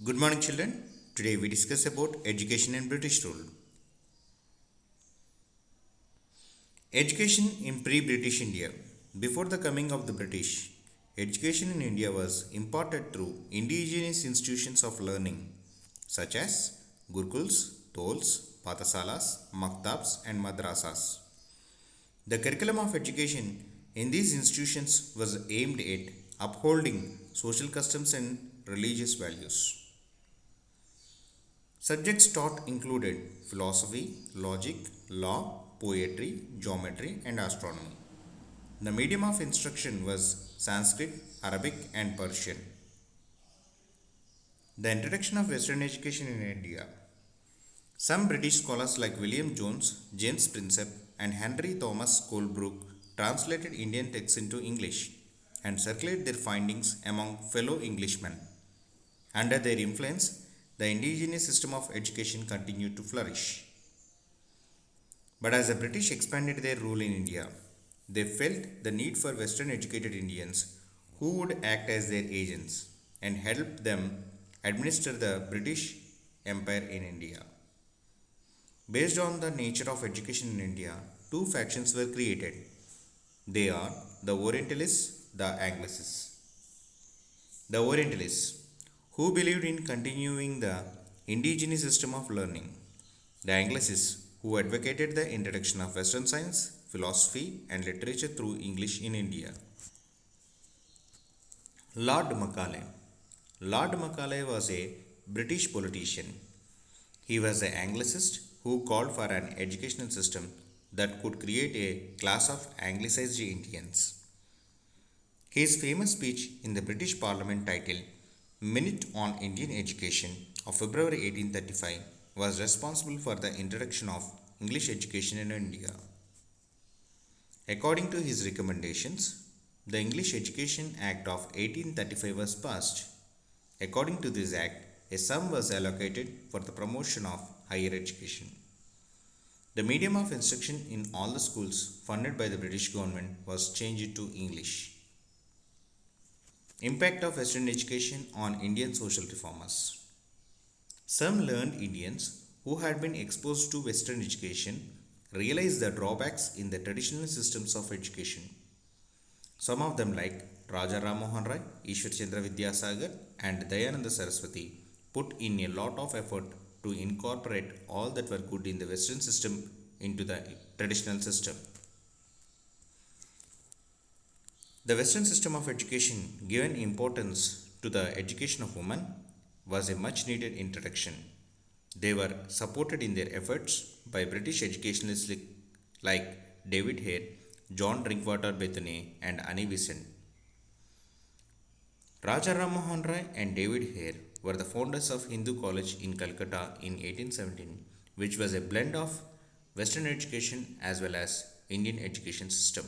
Good morning, children. Today we discuss about education in British rule. Education in pre-British India. Before the coming of the British, education in India was imparted through indigenous institutions of learning such as Gurukuls, Tols, Pathasalas, Maktabs and Madrasas. The curriculum of education in these institutions was aimed at upholding social customs and religious values. Subjects taught included philosophy, logic, law, poetry, geometry, and astronomy. The medium of instruction was Sanskrit, Arabic, and Persian. The introduction of Western education in India. Some British scholars like William Jones, James Prinsep, and Henry Thomas Colebrook translated Indian texts into English and circulated their findings among fellow Englishmen. Under their influence, the indigenous system of education continued to flourish. But as the British expanded their rule in India, they felt the need for Western educated Indians who would act as their agents and help them administer the British Empire in India. Based on the nature of education in India, two factions were created. They are the Orientalists, the Anglicists. The Orientalists, who believed in continuing the indigenous system of learning. The Anglicists, who advocated the introduction of Western science, philosophy, and literature through English in India. Lord Macaulay. Lord Macaulay was a British politician. He was an Anglicist who called for an educational system that could create a class of Anglicized Indians. His famous speech in the British Parliament titled Minute on Indian Education of February 1835 was responsible for the introduction of English education in India. According to his recommendations, the English Education Act of 1835 was passed. According to this act, a sum was allocated for the promotion of higher education. The medium of instruction in all the schools funded by the British government was changed to English. Impact of Western education on Indian social reformers. Some learned Indians who had been exposed to Western education realized the drawbacks in the traditional systems of education. Some of them, like Raja Ram Mohan Rai, Ishwar Chandra Vidyasagar, and Dayananda Saraswati, put in a lot of effort to incorporate all that were good in the Western system into the traditional system. The Western system of education, given importance to the education of women, was a much needed introduction. They were supported in their efforts by British educationalists like David Hare, John Drinkwater Bethune, and Annie Besant. Raja Ram Mohan Rai and David Hare were the founders of Hindu College in Calcutta in 1817, which was a blend of Western education as well as Indian education system.